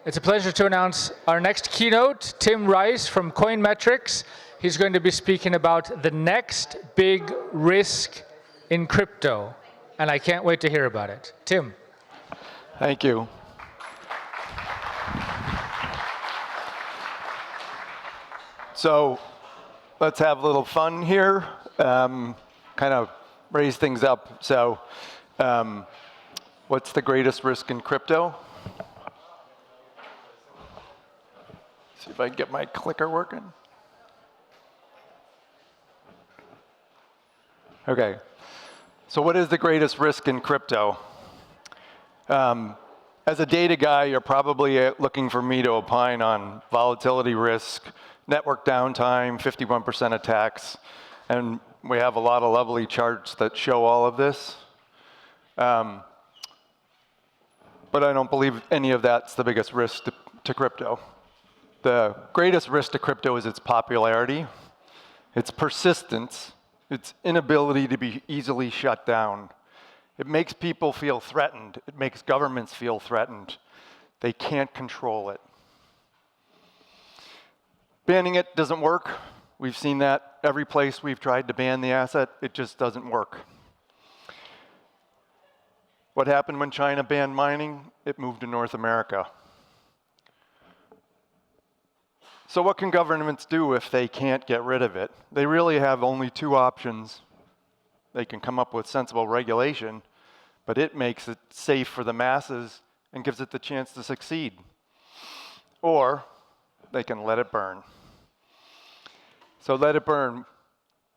It's a pleasure to announce our next keynote, Tim Rice from Coinmetrics. He's going to be speaking about the next big risk in crypto, and I can't wait to hear about it. Tim. Thank you. So let's have a little fun here, kind of raise things up. So what's the greatest risk in crypto? See if I can get my clicker working. Okay, so what is the greatest risk in crypto? As a data guy, you're probably looking for me to opine on volatility risk, network downtime, 51% attacks, and we have a lot of lovely charts that show all of this. But I don't believe any of that's the biggest risk to crypto. The greatest risk to crypto is its popularity, its persistence, its inability to be easily shut down. It makes people feel threatened. It makes governments feel threatened. They can't control it. Banning it doesn't work. We've seen that every place we've tried to ban the asset. It just doesn't work. What happened when China banned mining? It moved to North America. So what can governments do if they can't get rid of it? They really have only two options. They can come up with sensible regulation, but it makes it safe for the masses and gives it the chance to succeed. Or they can let it burn. So let it burn.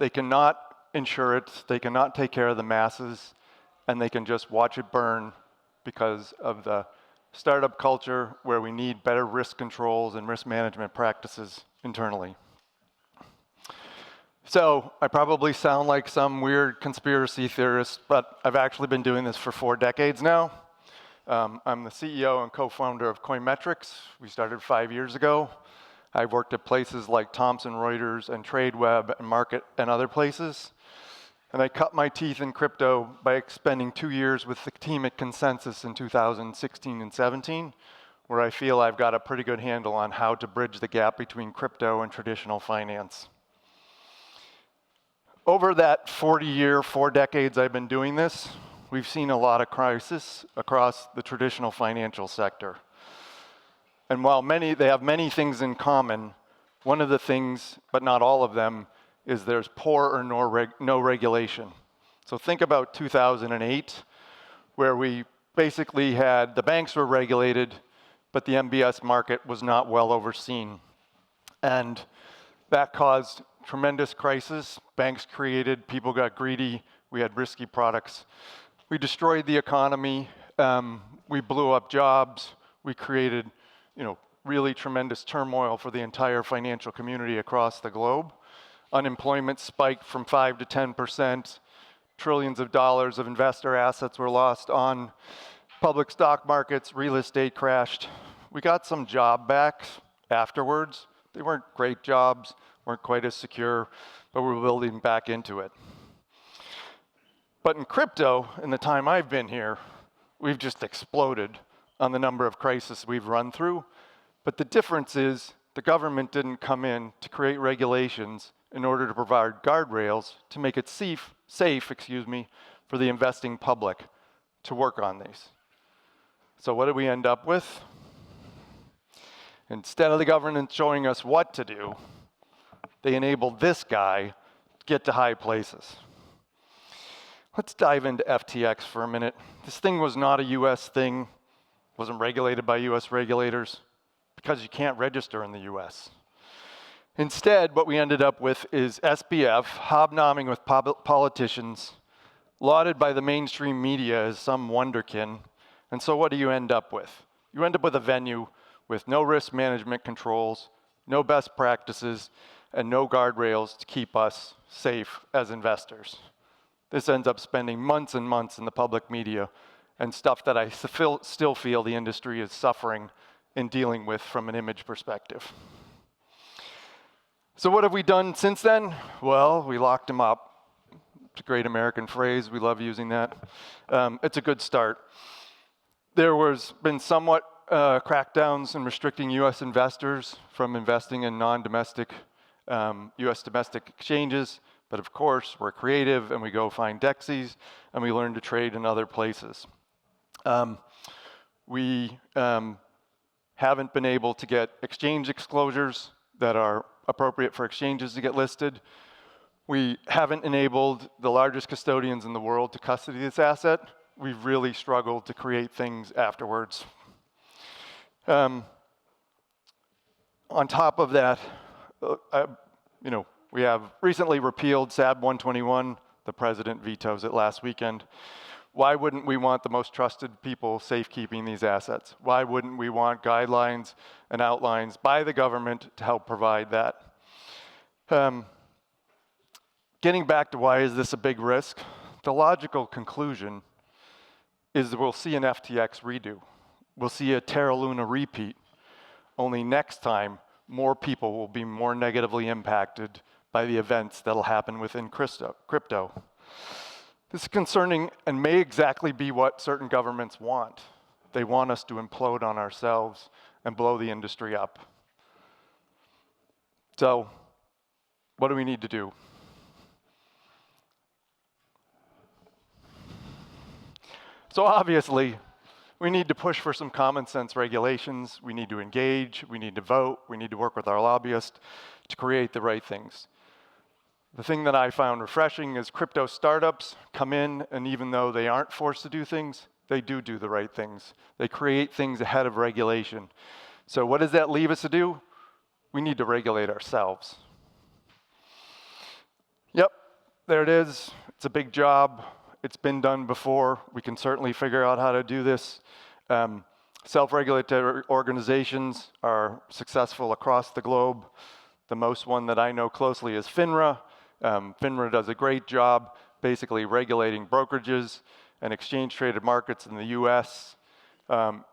They cannot insure it, they cannot take care of the masses, and they can just watch it burn because of the startup culture where we need better risk controls and risk management practices internally. So I probably sound like some weird conspiracy theorist, but I've actually been doing this for 4 decades now. I'm the CEO and co-founder of Coinmetrics. We started 5 years ago. I've worked at places like Thomson Reuters and TradeWeb and Market and other places. And I cut my teeth in crypto by spending 2 years with the team at Consensus in 2016 and 17, where I feel I've got a pretty good handle on how to bridge the gap between crypto and traditional finance. Over that 40-year, 4 decades I've been doing this, we've seen a lot of crisis across the traditional financial sector. And while they have many things in common, one of the things, but not all of them, is there's poor or no regulation. So think about 2008, where we basically had, the banks were regulated, but the MBS market was not well overseen. And that caused tremendous crisis. Banks created, people got greedy, we had risky products. We destroyed the economy, we blew up jobs, we created really tremendous turmoil for the entire financial community across the globe. Unemployment spiked from 5 to 10%. Trillions of dollars of investor assets were lost on public stock markets. Real estate crashed. We got some job back afterwards. They weren't great jobs, weren't quite as secure, but we're building back into it. But in crypto, in the time I've been here, we've just exploded on the number of crises we've run through. But the difference is the government didn't come in to create regulations in order to provide guardrails to make it safe, for the investing public to work on these. So what did we end up with? Instead of the government showing us what to do, they enabled this guy to get to high places. Let's dive into FTX for a minute. This thing was not a US thing, wasn't regulated by US regulators, because you can't register in the US. Instead, what we ended up with is SBF hobnobbing with politicians, lauded by the mainstream media as some wonderkin. And so what do you end up with? You end up with a venue with no risk management controls, no best practices, and no guardrails to keep us safe as investors. This ends up spending months and months in the public media and stuff that I still feel the industry is suffering in dealing with from an image perspective. So what have we done since then? Well, we locked him up. It's a great American phrase. We love using that. It's a good start. There was been somewhat crackdowns and restricting U.S. investors from investing in non-domestic U.S. domestic exchanges, but of course, we're creative and we go find DEXs and we learn to trade in other places. We haven't been able to get exchange disclosures that are appropriate for exchanges to get listed. We haven't enabled the largest custodians in the world to custody this asset. We've really struggled to create things afterwards. On top of that, we have recently repealed SAB 121. The president vetoes it last weekend. Why wouldn't we want the most trusted people safekeeping these assets? Why wouldn't we want guidelines and outlines by the government to help provide that? Getting back to why is this a big risk, the logical conclusion is that we'll see an FTX redo. We'll see a Terra Luna repeat, only next time more people will be more negatively impacted by the events that'll happen within crypto. This is concerning and may exactly be what certain governments want. They want us to implode on ourselves and blow the industry up. So, what do we need to do? So obviously, we need to push for some common sense regulations. We need to engage, we need to vote, we need to work with our lobbyists to create the right things. The thing that I found refreshing is crypto startups come in, and even though they aren't forced to do things, they do the right things. They create things ahead of regulation. So what does that leave us to do? We need to regulate ourselves. Yep, there it is. It's a big job. It's been done before. We can certainly figure out how to do this. Self-regulatory organizations are successful across the globe. The most one that I know closely is FINRA. FINRA does a great job basically regulating brokerages and exchange-traded markets in the US.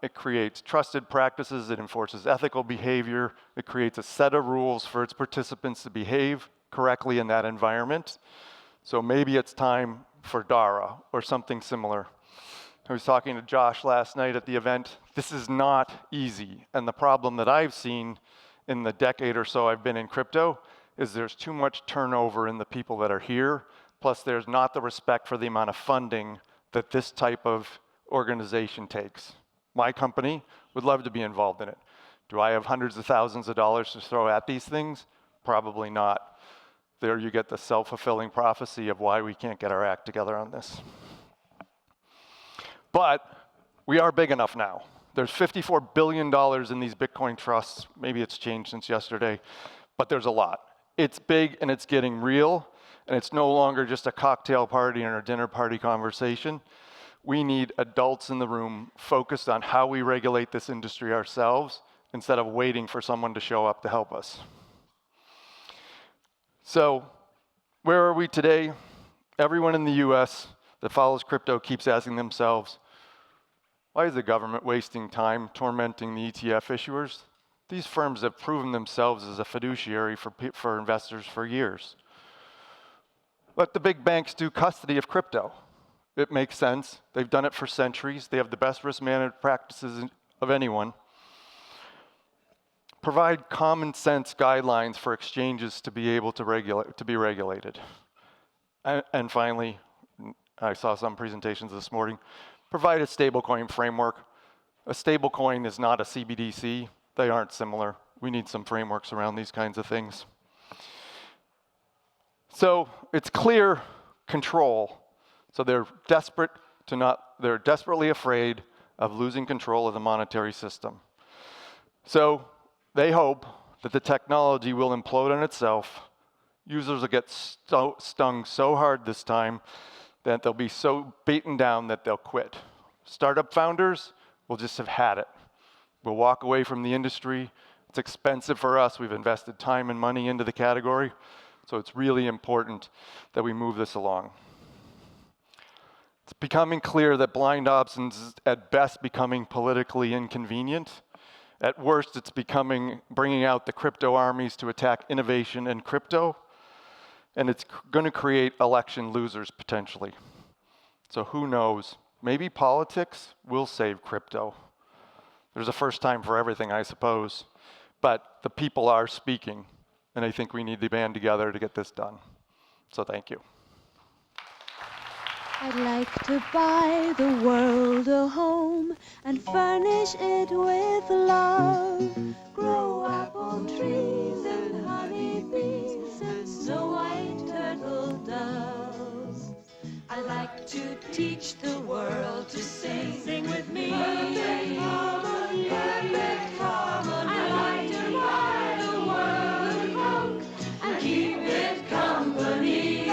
It creates trusted practices, it enforces ethical behavior, it creates a set of rules for its participants to behave correctly in that environment. So maybe it's time for DARA or something similar. I was talking to Josh last night at the event. This is not easy, and the problem that I've seen in the decade or so I've been in crypto is there's too much turnover in the people that are here, plus there's not the respect for the amount of funding that this type of organization takes. My company would love to be involved in it. Do I have hundreds of thousands of dollars to throw at these things? Probably not. There you get the self-fulfilling prophecy of why we can't get our act together on this. But we are big enough now. There's $54 billion in these Bitcoin trusts. Maybe it's changed since yesterday, but there's a lot. It's big and it's getting real, and it's no longer just a cocktail party or a dinner party conversation. We need adults in the room focused on how we regulate this industry ourselves instead of waiting for someone to show up to help us. So, where are we today? Everyone in the US that follows crypto keeps asking themselves, why is the government wasting time tormenting the ETF issuers? These firms have proven themselves as a fiduciary for investors for years. Let the big banks do custody of crypto. It makes sense. They've done it for centuries. They have the best risk management practices of anyone. Provide common sense guidelines for exchanges to be able to be regulated. And finally, I saw some presentations this morning, provide a stablecoin framework. A stablecoin is not a CBDC. They aren't similar. We need some frameworks around these kinds of things. So it's clear control. So they're desperately afraid of losing control of the monetary system. So they hope that the technology will implode on itself. Users will get stung so hard this time that they'll be so beaten down that they'll quit. Startup founders will just have had it. We'll walk away from the industry. It's expensive for us. We've invested time and money into the category. So it's really important that we move this along. It's becoming clear that blind options is at best becoming politically inconvenient. At worst, it's bringing out the crypto armies to attack innovation in crypto. And it's going to create election losers potentially. So who knows? Maybe politics will save crypto. There's a first time for everything, I suppose. But the people are speaking, and I think we need to band together to get this done. So thank you. I'd like to buy the world a home and furnish it with love. Grow apple trees and honey bees and snow white turtle doves. I like to teach the world to sing. Sing with me. Perfect harmony. Perfect harmony. I like to buy the world a cloak and keep it company.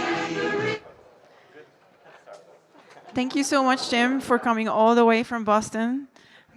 Thank you so much, Tim, for coming all the way from Boston.